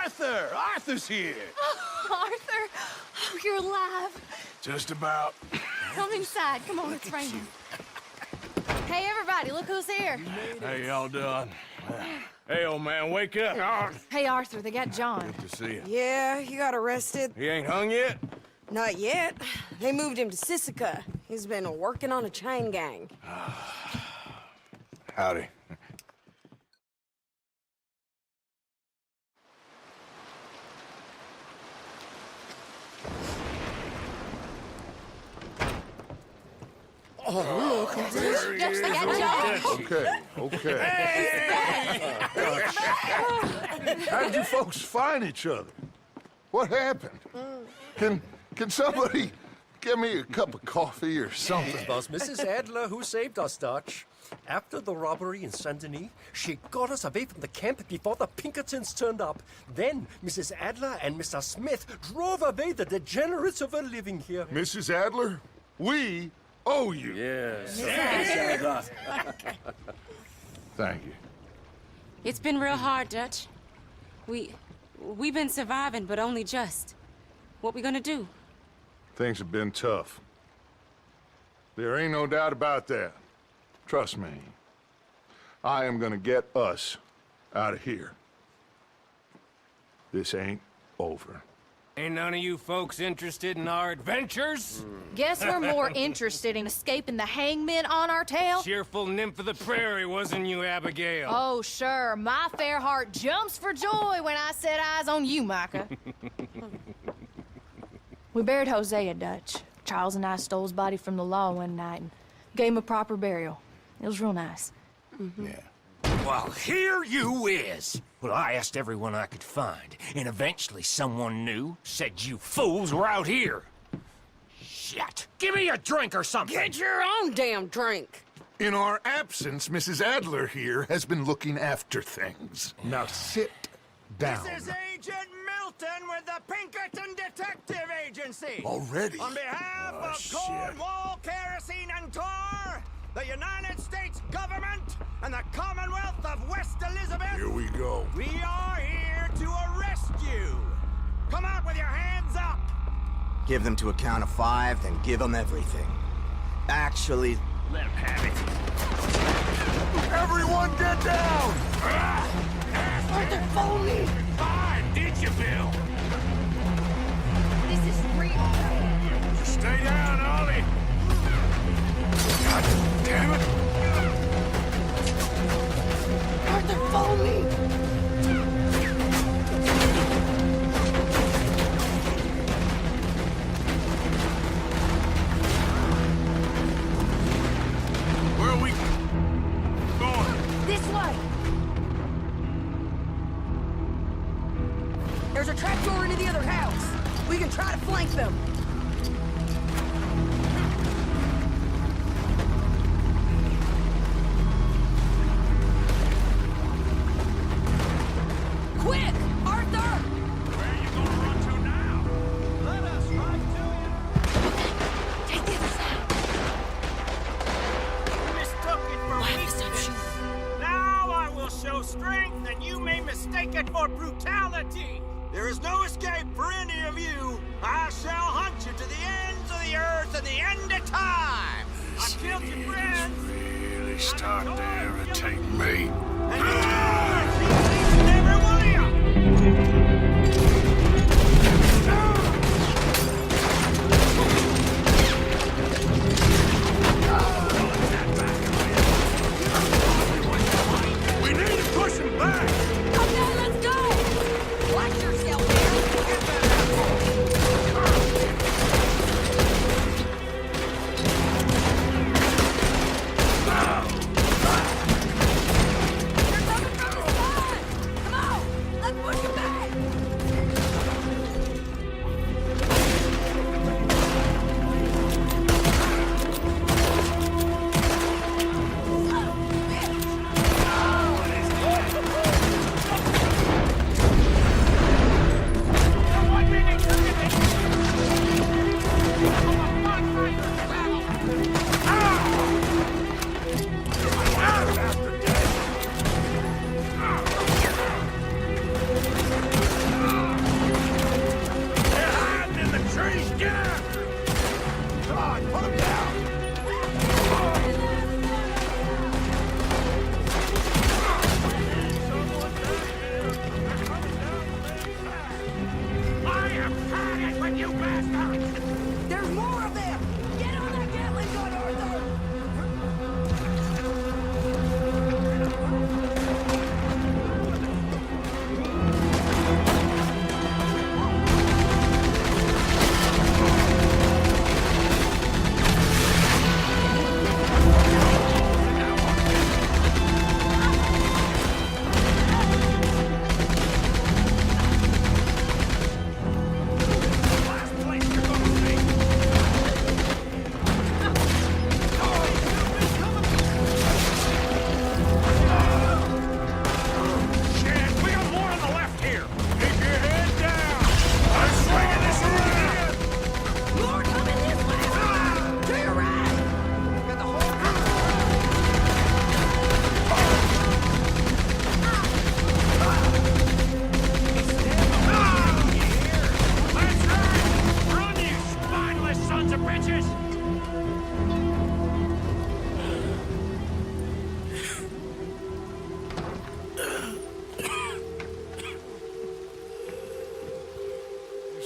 Arthur! Arthur's here! Oh, Arthur! Oh, you're alive. Just about. Come inside. Come on, it's raining. Hey, everybody, look who's here. How y'all doing? Hey, old man, wake up. Hey, Arthur, they got John. Good to see you. Yeah, he got arrested. He ain't hung yet? Not yet. They moved him to Sisika. He's been working on a chain gang. Howdy. Oh, look. Yes, they got John. Okay. How did you folks find each other? What happened? Can somebody get me a cup of coffee or something? It was Mrs. Adler who saved us, Dutch. After the robbery in Saint-Denis, she got us away from the camp before the Pinkertons turned up. Then Mrs. Adler and Mr. Smith drove away the degenerates who were living here. Mrs. Adler, we owe you. Yes. Thank you. It's been real hard, Dutch. We've been surviving, but only just. What we gonna do? Things have been tough. There ain't no doubt about that. Trust me. I am gonna get us out of here. This ain't over. Ain't none of you folks interested in our adventures? Guess we're more interested in escaping the hangmen on our tail. Cheerful nymph of the prairie, wasn't you, Abigail? Oh, sure. My fair heart jumps for joy when I set eyes on you, Micah. We buried Hosea, Dutch. Charles and I stole his body from the law one night and gave him a proper burial. It was real nice. Yeah. Well, here you is. Well, I asked everyone I could find, and eventually someone new said you fools were out here. Shit. Give me a drink or something. Get your own damn drink. In our absence, Mrs. Adler here has been looking after things. Now sit down. This is Agent Milton with the Pinkerton Detective Agency. Already? On behalf of shit. Cornwall, Kerosene, and Tor, the United States government, and the Commonwealth of West Elizabeth, Here we go. we are here to arrest you. Come out with your hands up. Give them to a count of 5, then give them everything. Actually, Let him have it. Everyone get down! Arthur, follow me. Fine, did you, Bill? This is real. Stay down, Ollie. God damn it. Arthur, follow me. Where are we going? This way. There's a trapdoor into the other house. We can try to flank them. Quick! Arthur! Where are you gonna run to now? Let us ride to Take the other side. you. Mistook it for weakness. Now I will show strength, and you may mistake it for brutality. There is no escape for any of you. I shall hunt you to the ends of the earth and the end of time. I've killed your friends. Really starting to irritate me. And I'll kill each and every one of you. We need to push him back! Come down, let's go. Watch yourself, man. Get that apple. They're coming from the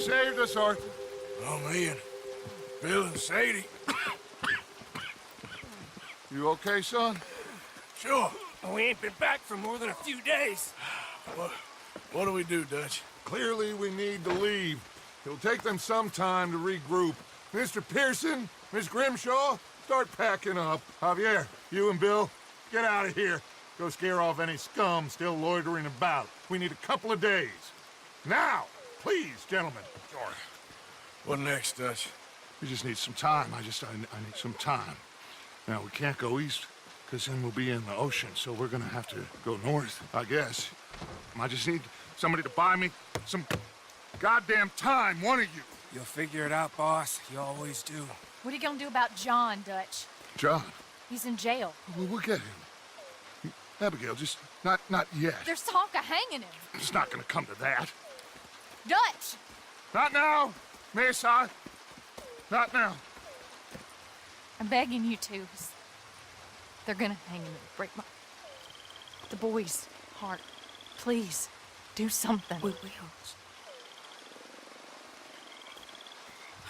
saved us, Arthur. Oh, me and Bill and Sadie. You okay, son? Sure. We ain't been back for more than a few days. What do we do, Dutch? Clearly, we need to leave. It'll take them some time to regroup. Mr. Pearson, Miss Grimshaw, start packing up. Javier, you and Bill, get out of here. Go scare off any scum still loitering about. We need a couple of days. Now, please, gentlemen. Sure. What next, Dutch? We just need some time. I need some time. Now, we can't go east, because then we'll be in the ocean, so we're gonna have to go north, I guess. I just need somebody to buy me some goddamn time, one of you. You'll figure it out, boss. You always do. What are you gonna do about John, Dutch? John, He's in jail. we'll get him. Abigail, just not yet. There's talk of hanging him. It's not gonna come to that. Dutch! Not now, Miss. Not now. I'm begging you to. They're gonna hang him and break the boy's heart. Please, do something. We will.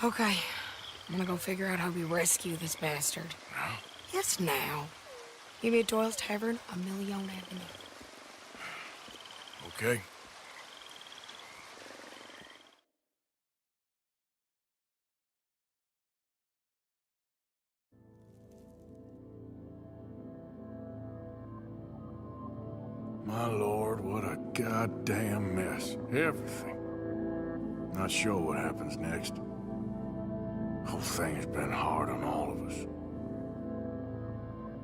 Okay. I'm gonna go figure out how we rescue this bastard. Now? Yes, now. Give me at Doyle's Tavern, a Million Avenue. Okay. My lord, what a goddamn mess. Everything. Not sure what happens next. Whole thing has been hard on all of us.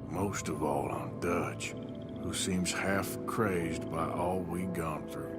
Most of all on Dutch, who seems half crazed by all we've gone through.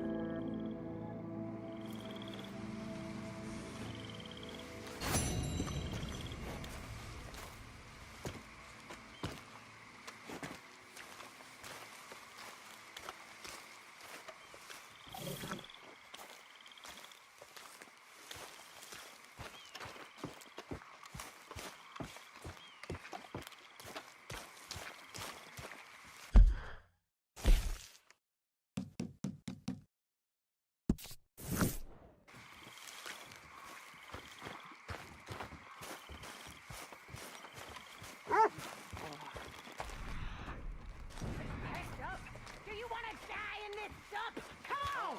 Do you want to die in this dump? Come on!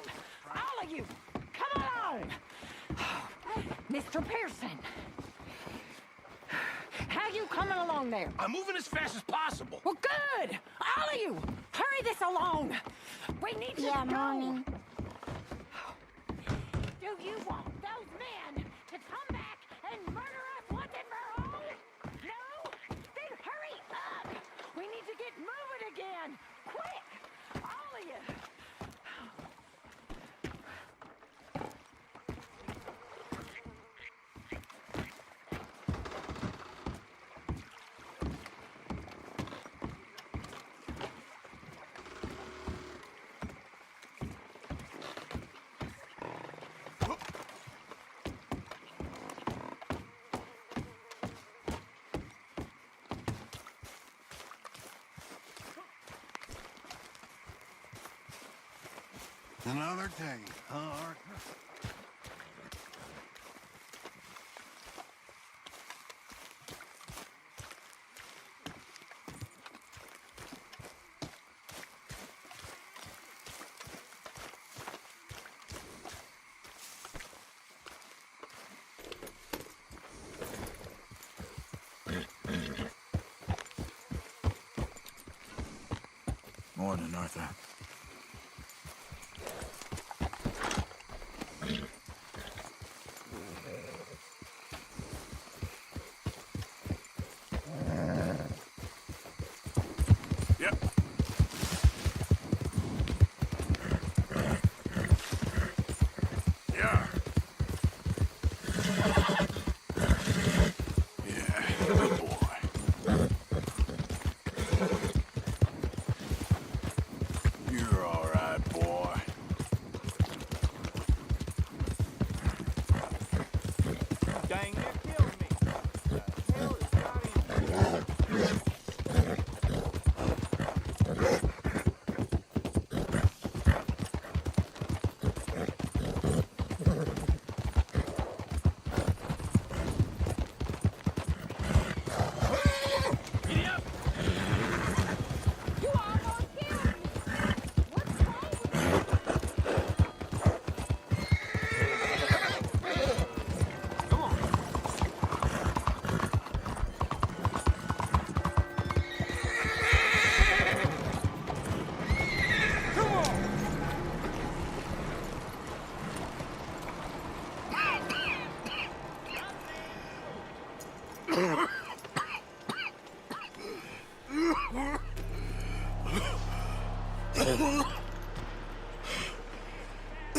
All of you! Come along! Mr. Pearson! How you coming along there? I'm moving as fast as possible. Well, good! All of you! Hurry this along! We need to go! Morning. Do you want those men to come back and murder us once and for all? No? Then hurry up! We need to get moving again! Quick! All of you! Another day, huh, Arthur? Morning, Arthur. Yep. Yeah. Yeah, good boy.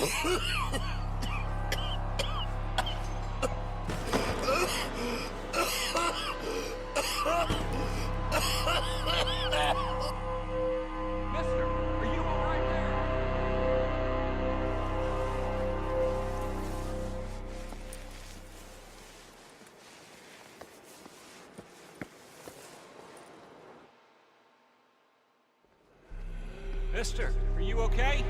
Mister, are you all right there? Mister, are you okay?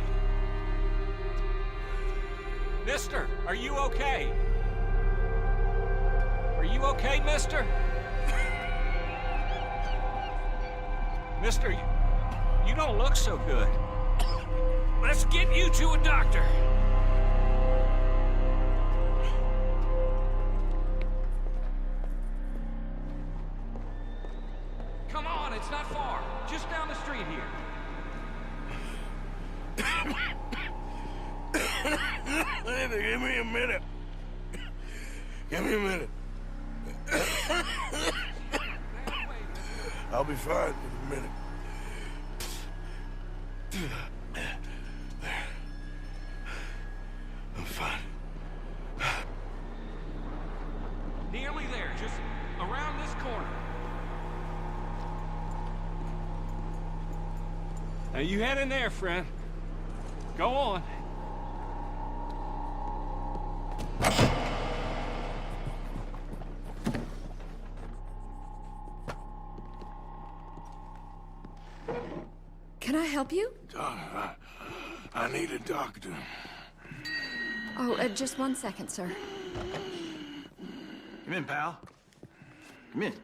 Mister, are you okay? Are you okay, mister? Mister, you don't look so good. Let's get you to a doctor. Come on, it's not far. Just down the street here. Give me a minute. Give me a minute. I'll be fine in a minute. There. I'm fine. Nearly there, just around this corner. Now you head in there, friend. Go on. Can I help you? I need a doctor. Oh, just 1 second, sir. Come in, pal. Come in.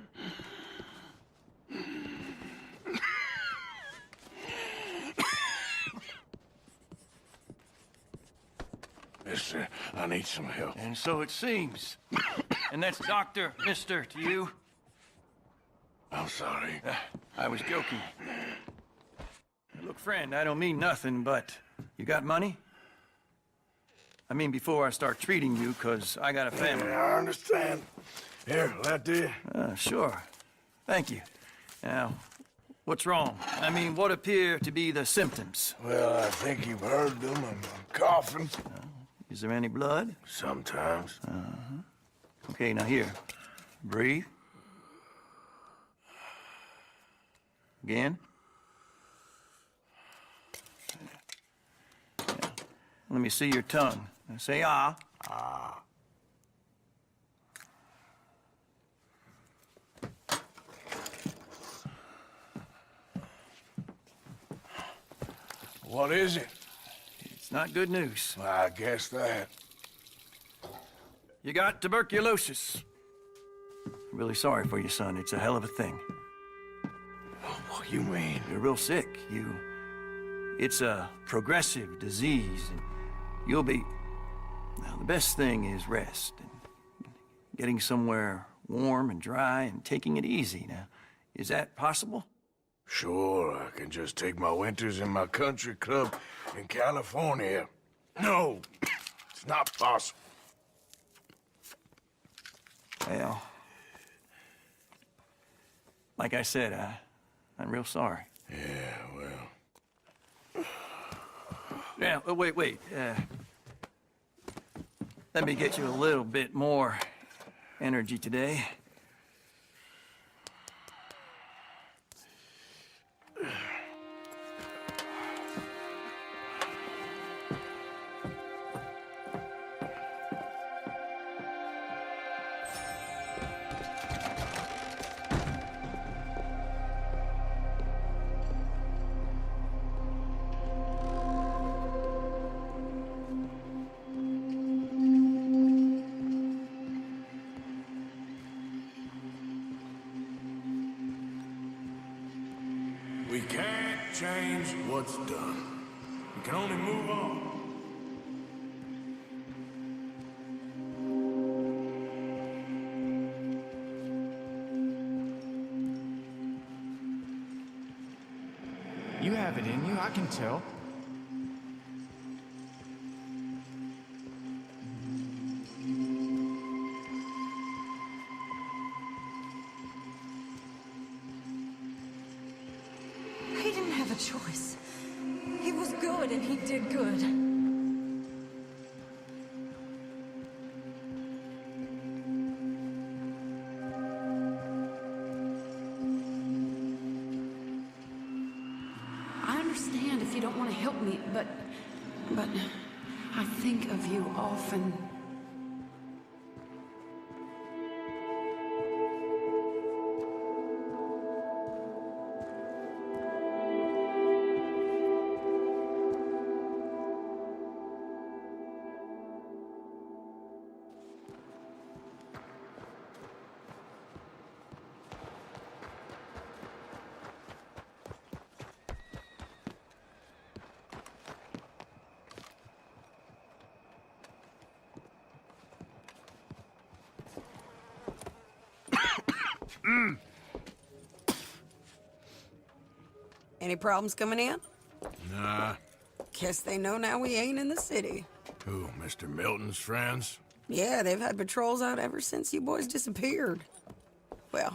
Mister, I need some help. And so it seems. And that's Dr. Mister to you? I'm sorry. I was joking. Look, friend, I don't mean nothing, but you got money? I mean, before I start treating you, 'cause I got a family. Yeah, I understand. Here, that do. Sure. Thank you. Now, what's wrong? I mean, what appear to be the symptoms? Well, I think you've heard them. I'm coughing. Is there any blood? Sometimes. Okay, now here. Breathe. Again. Let me see your tongue. Now say ah. Ah. What is it? It's not good news. I guess that. You got tuberculosis. I'm really sorry for you, son. It's a hell of a thing. What do you mean? You're real sick. It's a progressive disease, and you'll be... Now, the best thing is rest, and getting somewhere warm and dry and taking it easy. Now, is that possible? Sure, I can just take my winters in my country club in California. No, it's not possible. Well, like I said, I'm real sorry. Yeah, well... Now, wait. Let me get you a little bit more energy today. We can't change what's done. We can only move on. You have it in you, I can tell. He didn't have a choice. He was good and he did good. you don't want to help me, but I think of you often. Any problems coming in? Nah. Guess they know now we ain't in the city. Who, Mr. Milton's friends? Yeah, they've had patrols out ever since you boys disappeared. Well,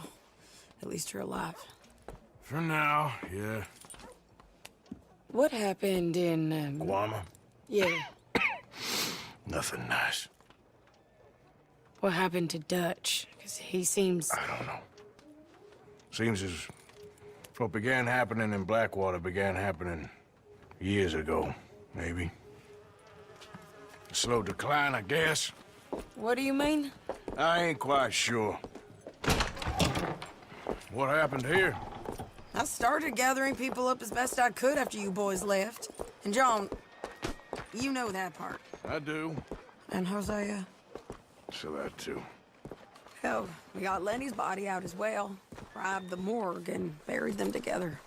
at least you're alive. For now, yeah. What happened in, Guama? Yeah. Nothing nice. What happened to Dutch? Because he seems... I don't know. Seems as what began happening in Blackwater began happening years ago, maybe. A slow decline, I guess. What do you mean? I ain't quite sure. What happened here? I started gathering people up as best I could after you boys left. And John, you know that part. I do. And Hosea? So that too. Hell, we got Lenny's body out as well. Robbed the morgue and buried them together.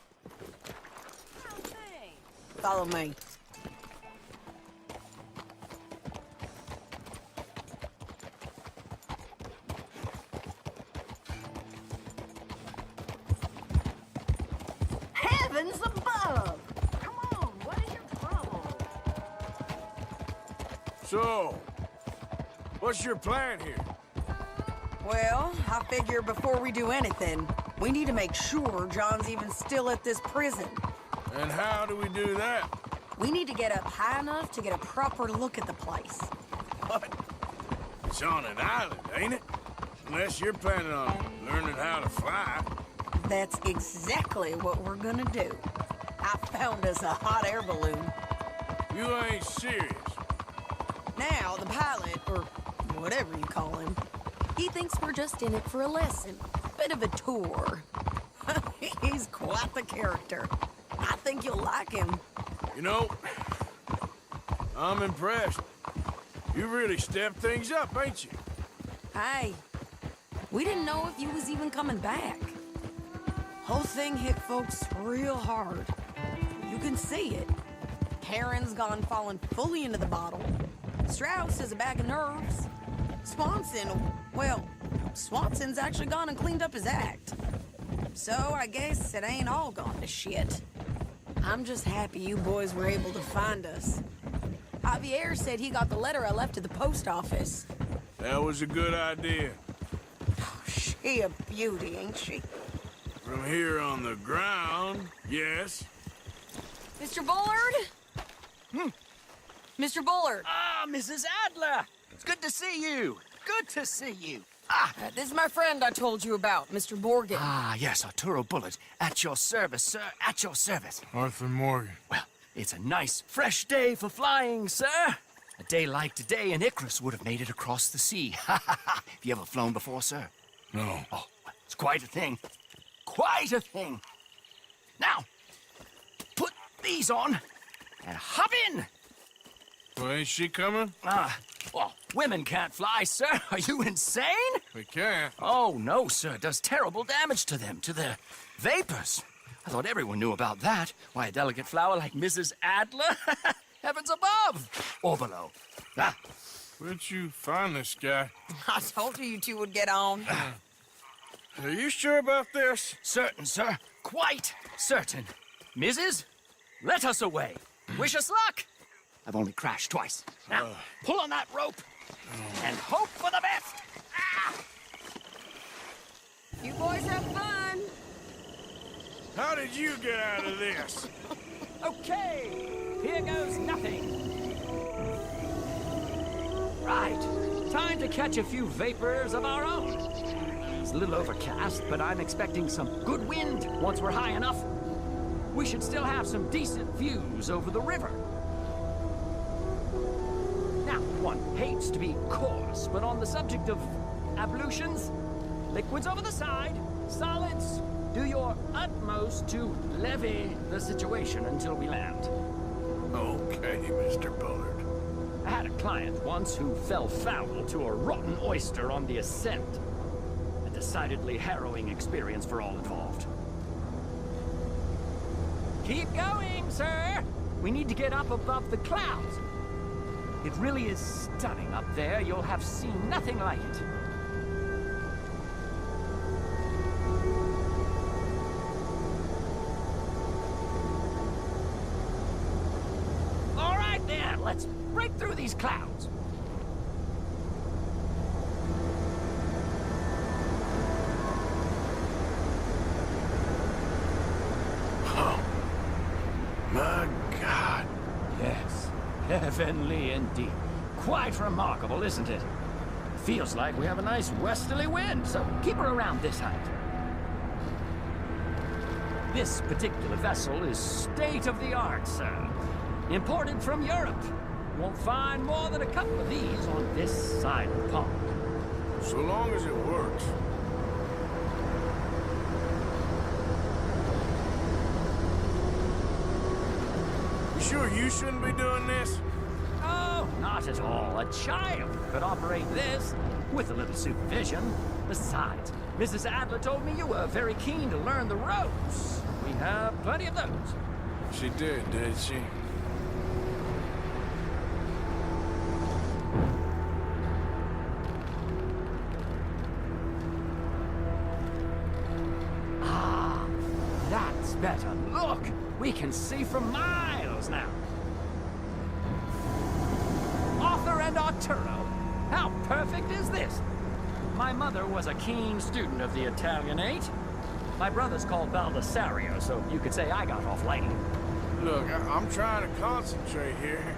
Follow me. Heavens above! Come on, what is your trouble? So, what's your plan here? Well, I figure before we do anything, we need to make sure John's even still at this prison. And how do we do that? We need to get up high enough to get a proper look at the place. What? It's on an island, ain't it? Unless you're planning on learning how to fly. That's exactly what we're gonna do. I found us a hot air balloon. You ain't serious. Now, the pilot, or whatever you call him, he thinks we're just in it for a lesson. Bit of a tour. He's quite the character. I think you'll like him. You know, I'm impressed. You really stepped things up, ain't you? Hey, we didn't know if you was even coming back. Whole thing hit folks real hard. You can see it. Heron's gone falling fully into the bottle. Strauss is a bag of nerves. Swanson's actually gone and cleaned up his act. So I guess it ain't all gone to shit. I'm just happy you boys were able to find us. Javier said he got the letter I left at the post office. That was a good idea. She a beauty, ain't she? From here on the ground, yes. Mr. Bullard? Mr. Bullard. Ah, Mrs. Adler! It's good to see you. Good to see you. This is my friend I told you about, Mr. Morgan. Ah, yes, Arturo Bullard. At your service, sir. At your service. Arthur Morgan. Well, it's a nice, fresh day for flying, sir. A day like today, an Icarus would have made it across the sea. Have you ever flown before, sir? No. Oh, well, it's quite a thing. Quite a thing. Now, put these on and hop in. Well, ain't she coming? Well, women can't fly, sir. Are you insane? We can't. Oh, no, sir. It does terrible damage to them, to their vapors. I thought everyone knew about that. Why, a delicate flower like Mrs. Adler? Heavens above or below. Where'd you find this guy? I told you two would get on. Are you sure about this? Certain, sir. Quite certain. Mrs., let us away. Wish us luck. I've only crashed twice. Now, pull on that rope and hope for the best. You boys have fun. How did you get out of this? Okay, here goes nothing. Right, time to catch a few vapors of our own. It's a little overcast, but I'm expecting some good wind once we're high enough. we should still have some decent views over the river. Now, one hates to be coarse, but on the subject of ablutions, liquids over the side, solids, do your utmost to levy the situation until we land. Okay, Mr. Bullard. I had a client once who fell foul to a rotten oyster on the ascent. A decidedly harrowing experience for all involved. Keep going, sir! We need to get up above the clouds. It really is stunning up there. You'll have seen nothing like it. All right, then. Let's break through these clouds. My God. Yes, heavenly indeed. Quite remarkable, isn't it? Feels like we have a nice westerly wind, so keep her around this height. This particular vessel is state-of-the-art, sir. Imported from Europe. Won't find more than a couple of these on this side of the pond. So long as it works. You sure you shouldn't be doing this? Oh, not at all. A child could operate this with a little supervision. Besides, Mrs. Adler told me you were very keen to learn the ropes. We have plenty of those. She did she? Ah, that's better. Look, we can see for miles now. Arthur and Arturo. How perfect is this? My mother was a keen student of the Italianate. My brother's called Baldessario, so you could say I got off lightly. Look, I'm trying to concentrate here.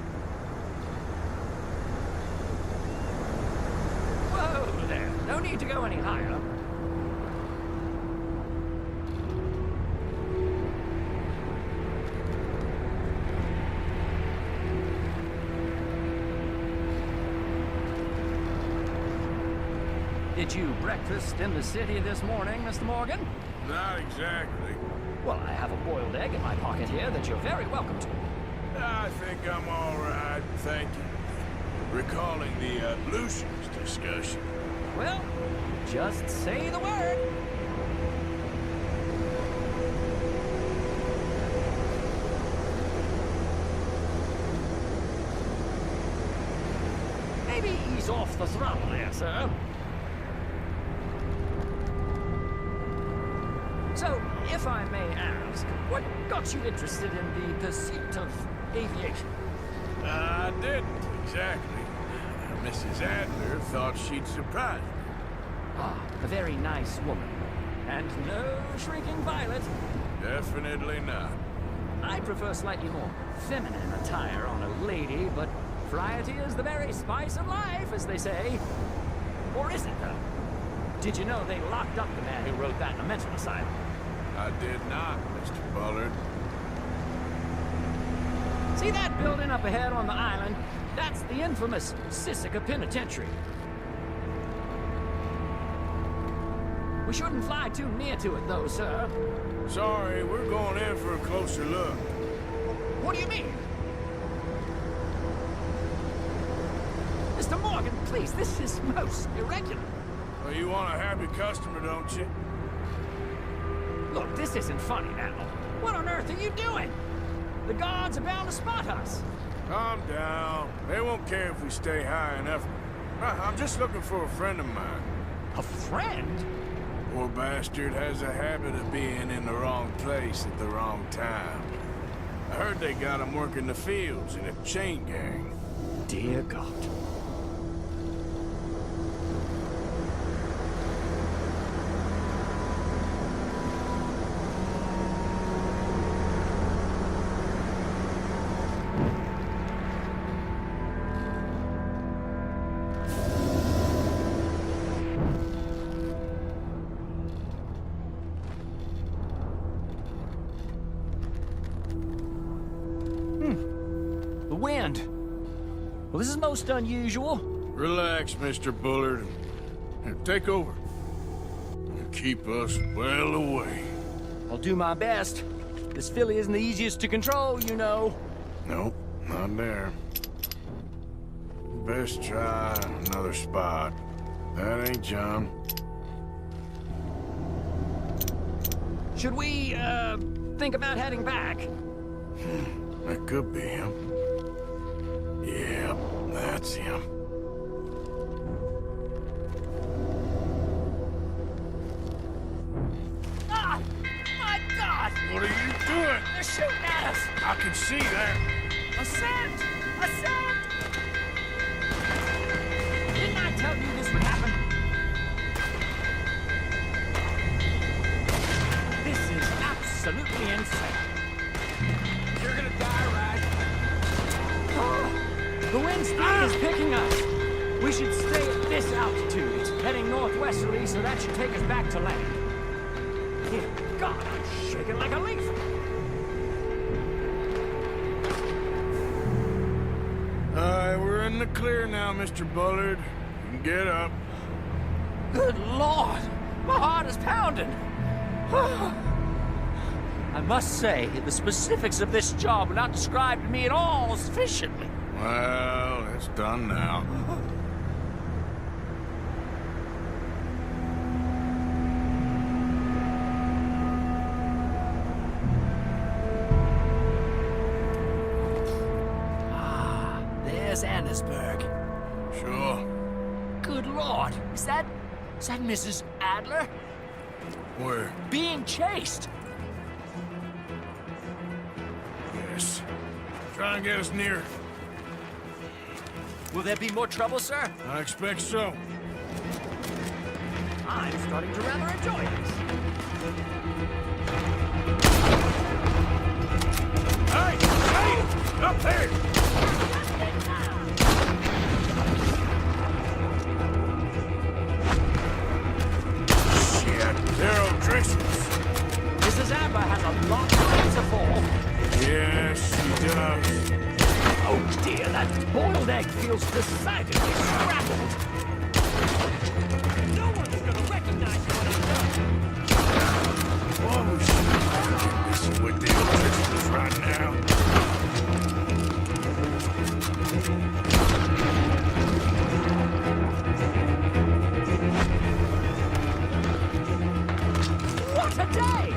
Whoa there. No need to go any higher. Did you breakfast in the city this morning, Mr. Morgan? Not exactly. Well, I have a boiled egg in my pocket here that you're very welcome to. I think I'm all right, thank you. Recalling the ablutions discussion. Well, just say the word. Maybe ease off the throttle there, sir. So, if I may ask, what got you interested in the pursuit of aviation? I didn't, exactly. Mrs. Adler thought she'd surprise me. Ah, a very nice woman. And no shrinking violet. Definitely not. I prefer slightly more feminine attire on a lady, but variety is the very spice of life, as they say. Or is it, though? Did you know they locked up the man who wrote that in a mental asylum? I did not, Mr. Bullard. See that building up ahead on the island? That's the infamous Sisika Penitentiary. We shouldn't fly too near to it, though, sir. Sorry, we're going in for a closer look. What do you mean? Mr. Morgan, please, this is most irregular. Well, you want a happy customer, don't you? Look, this isn't funny now. What on earth are you doing? The guards are bound to spot us. Calm down. They won't care if we stay high enough. I'm just looking for a friend of mine. A friend? Poor bastard has a habit of being in the wrong place at the wrong time. I heard they got him working the fields in a chain gang. Dear God. This is most unusual. Relax, Mr. Bullard. Here, take over. And keep us well away. I'll do my best. This filly isn't the easiest to control, you know. Nope, not there. Best try another spot. That ain't John. Should we, think about heading back? That could be him. Yeah, that's him. Ah! My God! What are you doing? They're shooting at us! I can see that. Ascent! Ascent! Didn't I tell you this would happen? This is absolutely insane. You're gonna die, right? The wind speed is picking us. We should stay at this altitude. It's heading northwesterly, so that should take us back to land. Dear God, I'm shaking like a leaf. We're in the clear now, Mr. Bullard. You can get up. Good Lord! My heart is pounding. I must say, the specifics of this job were not described to me at all sufficiently. Well, it's done now. There's Annesburg. Sure. Good Lord, is that Mrs. Adler? Where? Being chased. Yes. Try and get us near. Will there be more trouble, sir? I expect so. I'm starting to rather enjoy this. Hey! Hey! Up there! Shit! They're O'Driscoll's. Mrs. Adler has a long time to fall. Yes, she does. Oh dear, that boiled egg feels decidedly scrambled. No one's gonna recognize what I've done. Oh, shit. This is with the O'Driscolls right now. What a day!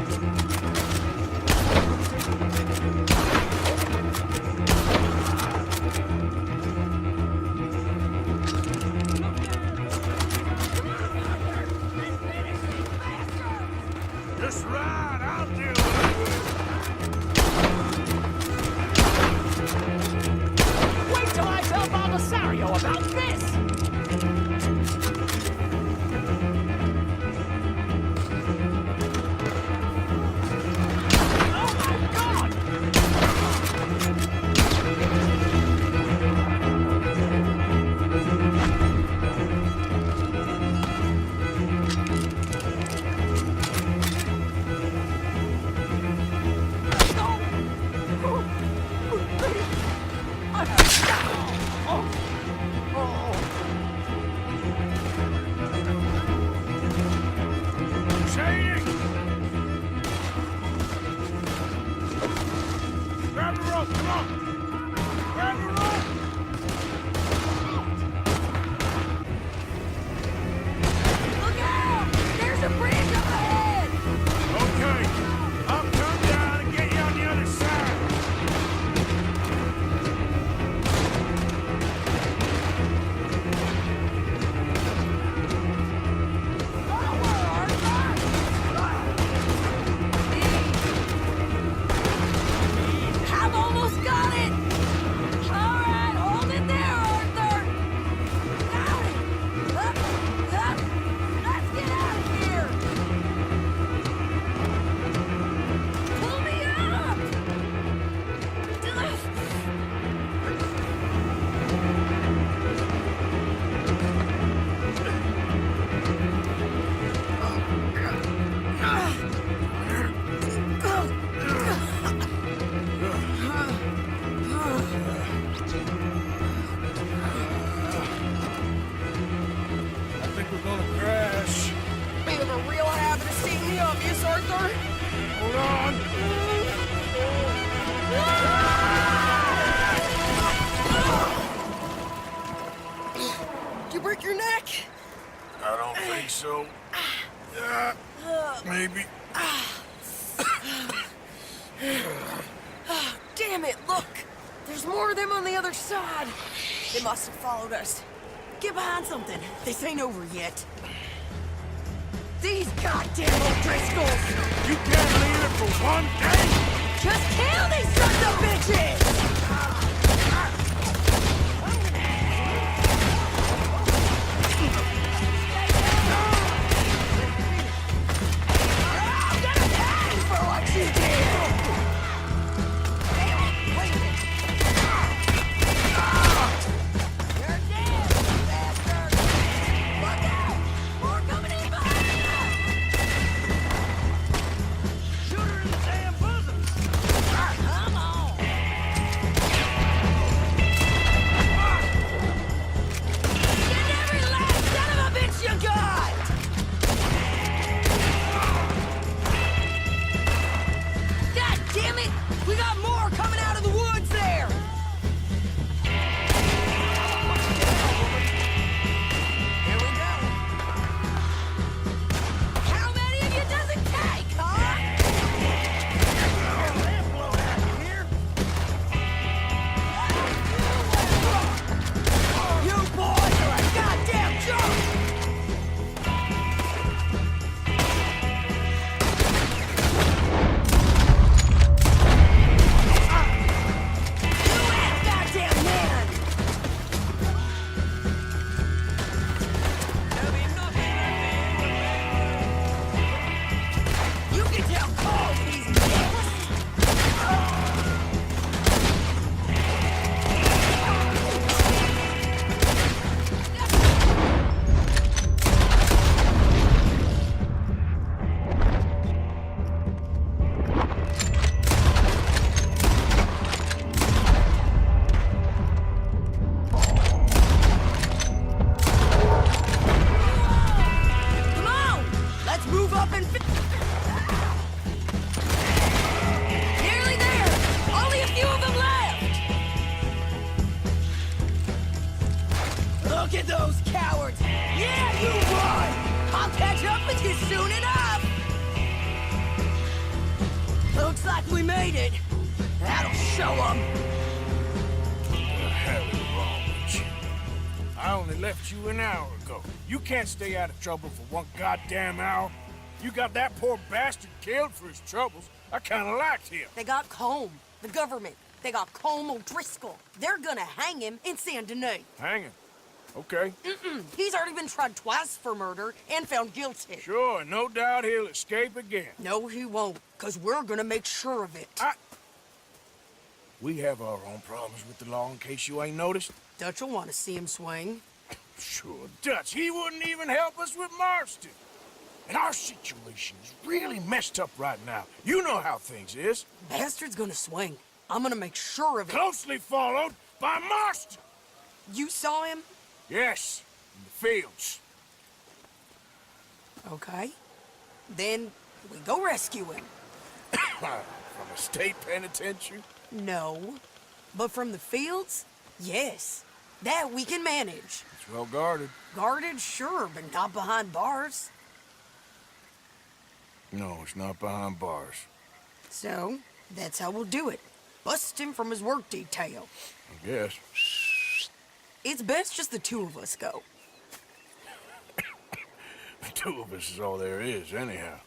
Just ride, I'll do it. Wait till I tell Baldessario about this! Oh my God! Oh. Did you break your neck? I don't think so. Maybe. Oh, damn it, look! There's more of them on the other side. They must have followed us. Get behind something. This ain't over yet. These goddamn O'Driscolls! You can't leave it for one day? Just kill these sons of bitches! I'm gonna pay for what you did! You're dead, you bastard! Look out! More coming in behind us! Shoot her in the damn bosom! Come on! Get every last son of a bitch you got! God damn it! We got more coming out of the woods there! Here we go. How many of you does it take, huh? You boys are a goddamn joke! Goddamn man! You can tell Cole he's next! Come on! Let's move up and nearly there! Only a few of them left! Look at those cowards! Yeah, you run! I'll catch up with you soon enough! Looks like we made it. That'll show them. What the hell is wrong with you? I only left you an hour ago. You can't stay out of trouble for one goddamn hour. You got that poor bastard killed for his troubles. I kinda liked him. They got Combe, the government. They got Combe O'Driscoll. They're gonna hang him in Saint Denis. Hanging. Okay. He's already been tried twice for murder and found guilty. Sure, no doubt he'll escape again. No, he won't, because we're gonna make sure of it. We have our own problems with the law in case you ain't noticed. Dutch will want to see him swing. Sure, Dutch, he wouldn't even help us with Marston. And our situation is really messed up right now. You know how things is. Bastard's gonna swing. I'm gonna make sure of it. Closely followed by Marston. You saw him? Yes, in the fields. Okay. Then we go rescue him. From a state penitentiary? No. But from the fields? Yes. That we can manage. It's well guarded. Guarded, sure, but not behind bars. No, it's not behind bars. So, that's how we'll do it. Bust him from his work detail. I guess. It's best just the two of us go. The two of us is all there is, anyhow.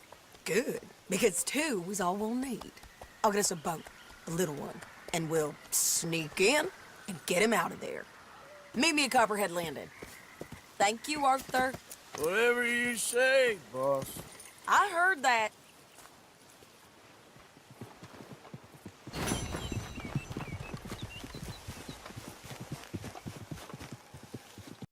Good, because two is all we'll need. I'll get us a boat, a little one, and we'll sneak in and get him out of there. Meet me at Copperhead Landing. Thank you, Arthur. Whatever you say, boss. I heard that.